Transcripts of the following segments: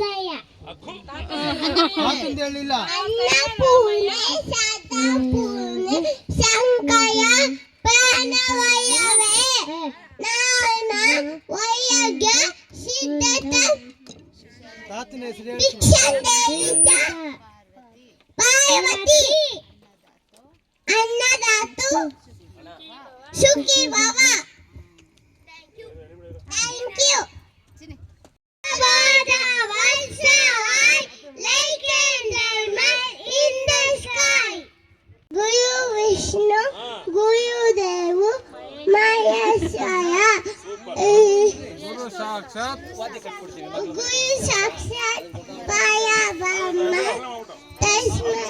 ಅಕ್ಷಯ ಹೇಳಿಲ್ಲ ಅನ್ನಪೂರ್ಣೆ ಸದಾಪೂರ್ಣೆ ಸಂಕಯ ಪ್ರಾಣವಯವೇ ನಾರಾಯಣ ವೈಯಜ್ಞ ಸಿದ್ಧತ ತಾತನ ಹೆಸರು ಭಿಕ್ಷಂದೇಹಿತ ಪಾರ್ವತಿ ಅನ್ನದಾತು ಸುಖಿ ಭವ. Thank you. Like an diamond in the sky. Guru Vishnu, Guru Devu, Maheshwara. ಗುರು ಸಾಕ್ಷಾತ್ Guru Sakshat Parabrahma. Tasmai.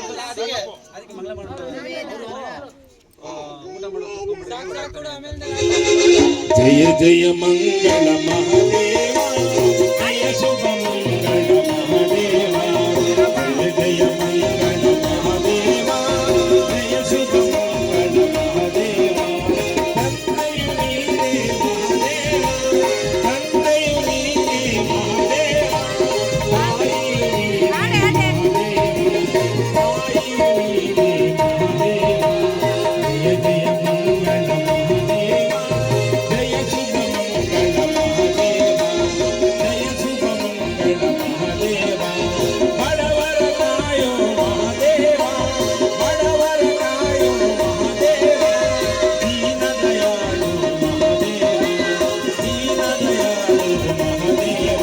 ಜಯ ಜಯ ಮಂಗಳ ಮಹಾದೇವ ಜಯ ಶುಭ ಮಂಗಳ ಮಹಾದೇವ ಜಯ ಜಯ ಮಂಗಳ ಮಹಾದೇವ ಜಯ ಶುಭ ಮಂಗಳ ಮಹಾದೇವ ತಂದೆಯು ನೀನೇ ಮಹಾದೇವ ತಂದೆಯು ನೀನೇ ಮಹಾದೇವ ತಾಯಿಯು ನೀನೇ ಮಹಾದೇವ ತಾಯಿಯು ನೀನೇ ಮಹಾದೇವ ಜಯ ಜಯ ಮಂಗಳ ಮಹಾದೇವ ಜಯ ಶುಭ ಮಂಗಳ ಮಹಾದೇವ ಜಯ ಶುಭ ಮಂಗಳ ಮಹಾದೇವ ಬಡವರ ಕಾಯೋ ಮಹಾದೇವ ಬಡವರ ಕಾಯೋ ಮಹಾದೇವ ದೀನ ದಯಾಳು ಮಹಾದೇವ ದೀನ ದಯಾಳು ಮಹಾದೇವ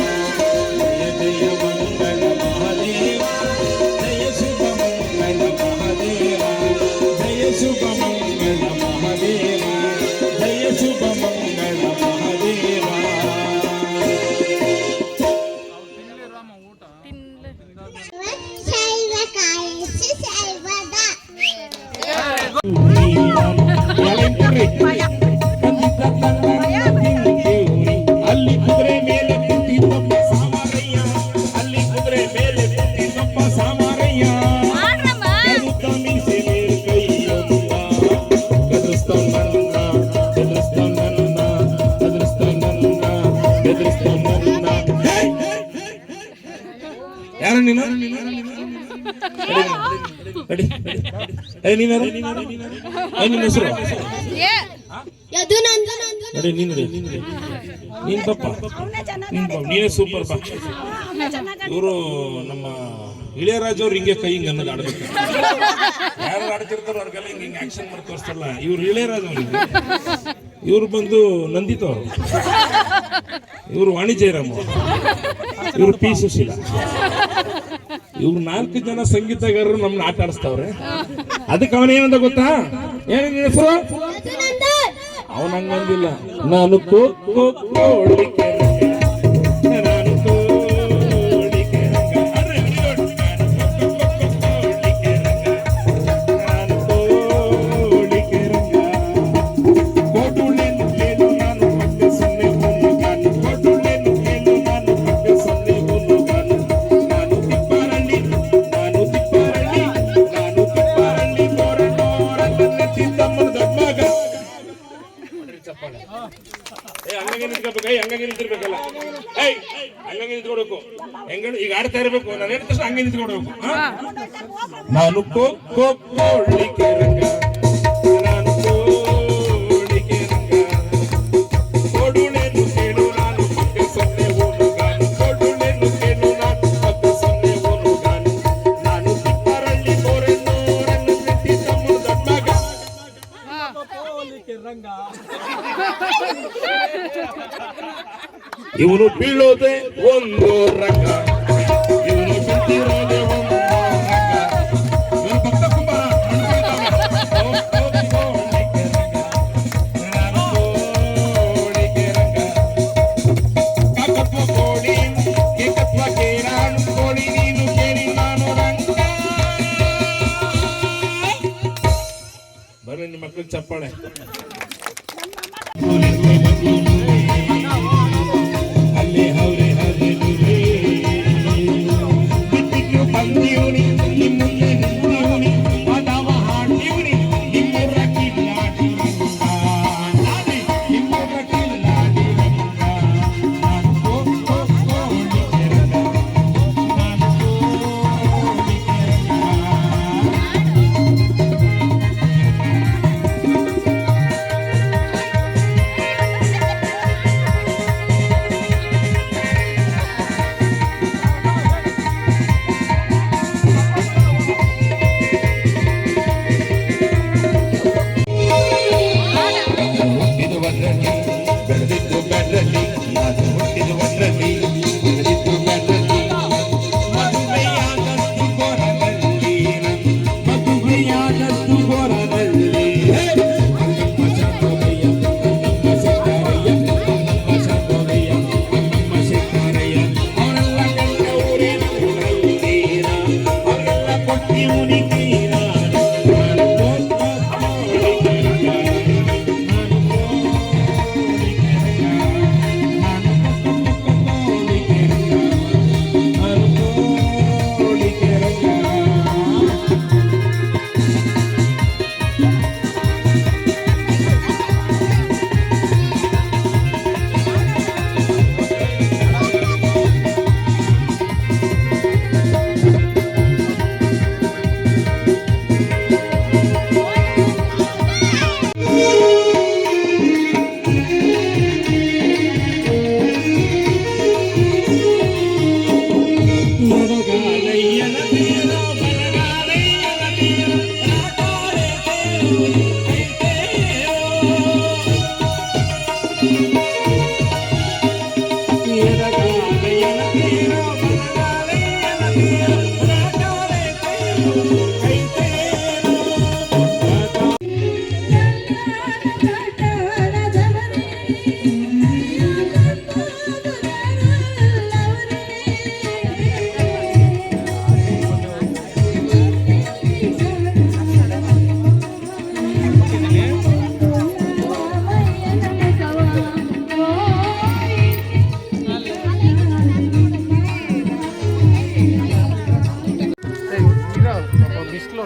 ಜಯ ಜಯ ಮಂಗಳ ಮಹಾದೇವ ಜಯ ಶುಭ ಮಂಗಳ ಮಹಾದೇವ ಜಯ ಶುಭ ಮಂಗಳ ಮಹಾದೇವ ಜಯ ಶುಭ ಮಂಗಳ ಮಹಾದೇವ Salva Kayesu Salvada. ಅಲ್ಲಿ ಕುದುರೆ ಮೇಲೆ ಕುಂತಿದ್ದಪ್ಪ ಸಾಮಾರಯ್ಯ ಅಲ್ಲಿ ಕುದುರೆ ಮೇಲೆ ಕುಂತಿದ್ದಪ್ಪ ಸಾಮಾರಯ್ಯ ಕರುತ್ತ ಮೀಸೆ ಮೇಲೆ ಕೈಯೊಂದ ಗದರಿಸ್ತಾವ್ ನನ್ನ ಗದರಿಸ್ತಾವ್ ನನ್ನ ಗದರಿಸ್ತಾವ್ ನನ್ನ ಗದರಿಸ್ತಾವ್ ನನ್ನ ಯಾರು ನೀನು ರೆಡಿ ನೀನು ನಿನ್ನ ಹೆಸರು ನಡಿ ನೀನ್ ಬಪ್ಪ ನೀನೇ ಸೂಪರ್ ಬಾ ಇವರು ನಮ್ಮ ಇಳೆಯರಾಜ್ ಅವ್ರು ಹಿಂಗೆ ಕೈ ಹಿಂಗೆ ಅನ್ನೋದು ಆಡ್ಬೇಕು ಯಾರು ಆಡ್ತಿರ್ತಾರೋ ಅವ್ರಿಗೆಲ್ಲ ಹಿಂಗೆ ಹಿಂಗೆ ಆಕ್ಷನ್ ಮಾಡಿ ತೋರಿಸ್ತಾರಲ್ಲ ಇವ್ರು ಇಳೆಯರಾಜ್ ಅವ್ರಿಗೆ ಇವ್ರು ಬಂದು ನಂದಿತ್ ಅವರು ಇವರು ವಾಣಿಜ್ಯರಾಮ್ ಇವರು ಪಿ ಸುಶೀಲ ಇವ್ರು 4 ಜನ ಸಂಗೀತಗಾರರು ನಮ್ನ ಆಟ ಆಡಿಸ್ತಾವ್ರೆ ಅದಕ್ಕೆ ಅವನೇನಂದ ಗೊತ್ತಾ ಏನ ಹೆಸರು ಅವನ ಹಂಗಂದಿಲ್ಲ ನಾನು ಕೋಳಿಕೆ ನಾನು ಕೋಳಿಕೆ ನಾನು ಕೋಳಿಕೆ ಕೊಡುಳೆನು ಕೇಳು ನಾನು ಮತ್ತೆ ಸೊನ್ನೆ ಹುಣ್ಣುಗಾನು ಕೊಡುಳೆನು ಕೇಳು ನಾನು ಮತ್ತೆ ಸೊನ್ನೆ ಹುಣ್ಣುಗಾನು ನಾನು ತಿಪ್ಪಾರಳ್ಳಿ ನಾನು ತಿಪ್ಪಾರಳ್ಳಿ ಬೋರಣ್ಣೋರ ನನ್ನ ತಿದ್ದಮ್ಮನ ದೊಡ್ಡಮಗ ಹಂಗಾಗಿ ನಿಂತ್ಕೋಬೇಕು ಹಂಗಾಗಿ ನಿಂತಿರ್ಬೇಕಲ್ಲ ಹಂಗಾಗಿ ನಿಂತ್ಕೊಡ್ಬೇಕು ಹೆಂಗ ಈಗ ಆಡ್ತಾ ಇರ್ಬೇಕು ನಾನು ಹೇಳಿದ ತಕ್ಷಣ ಹಂಗೆ ನಿಂತ್ಕೊಡ್ಬೇಕು ನಾನು ಕೋಳಿಕೆ ರಂಗ ನಾನು ಕೋಳಿಕೆ ರಂಗ ಕೊಡುಳೆನು ಕೇಳು ನಾನು ಮತ್ತೆ ಸೊನ್ನೆ ಹುಣ್ಣುಗಾನು ಕೊಡುಳೆನು ಕೇಳು ನಾನು ಮತ್ತೆ ಸೊನ್ನೆ ಹುಣ್ಣುಗಾನು ನಾನು ತಿಪ್ಪಾರಳ್ಳಿ ಬೋರಣ್ಣೋರನ್ನು ತಿದ್ದಮ್ಮನ ದೊಡ್ಡಮಗ ಇವನು ಬೀಳೋದೆ ಒಂದು ರಂಗ ಇವನು ಬಿದ್ದಿರೋದೆ ಒಂದು ರಂಗ ಇವನು ಭಕ್ತ ಕುಂಬಾರ ನಾನು ಕೋಳಿಕೆ ರಂಗ ಕಾಕತ್ವ ಕೋಳಿ ಏಕತ್ವ ಕೇರಾನು ಕೋಳಿ ನೀನು ಕೇಳಿ ನಾನು ರಂಗ ಬರ್ರಿ ನಿಮ್ಮ ಮಕ್ಕಳಿಗೆ ಚಪ್ಪಾಳೆ ಅಲ್ಲೇ ಹೌರೆ ಹರಿದುವೆ ಬಿಟ್ಟಿದ್ದು ಬಂದೀವ್ನಿ ನಿಮ್ಮ ಮುಂದೆ ನಿಂತೀವ್ನಿ ಪದವ ಹಾಡ್ತೀವ್ನಿ ನಿಮ್ಮೂರ ಕಿಲ್ಲಾಡಿ ನಾನೇ ನಿಮ್ಮೂರ ಕಿಲ್ಲಾಡಿ ನಾನು ಕೋಳಿಕೆ ರಂಗ ಬೆಳೆದಿದ್ದು ಬೆಡ್ರಲ್ಲಿ ನಾನು ಹುಟ್ಟಿದ ಒಡ್ರಲ್ಲಿ ಬೆಳೆದಿದ್ದು ಬೆಡ್ರಲ್ಲಿ ಮದುವೆಯಾದದ್ದು ಗೋರದಲ್ಲಿ ಮದುವೆಯಾದದ್ದು ಗೋರದಲ್ಲಿ ಅಣ್ಣಮ್ಮ ಶಾಂತೋದಯ್ಯ ಅಣ್ಣಮ್ಮ ಶೆಟ್ಟಾರಯ್ಯ ಅಣ್ಣಮ್ಮ ಶಾಂತೋದಯ್ಯ ಅಣ್ಣಮ್ಮ ಶೆಟ್ಟಾರಯ್ಯ ಅವರೆಲ್ಲ ಗಂಡ ಊರಿನ ಊರಲ್ಲೀರ ಅವರೆಲ್ಲ ಕೊಟ್ಟಿವನಿಗೀರ ಬಿಸಿಲು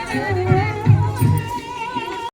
Thank you.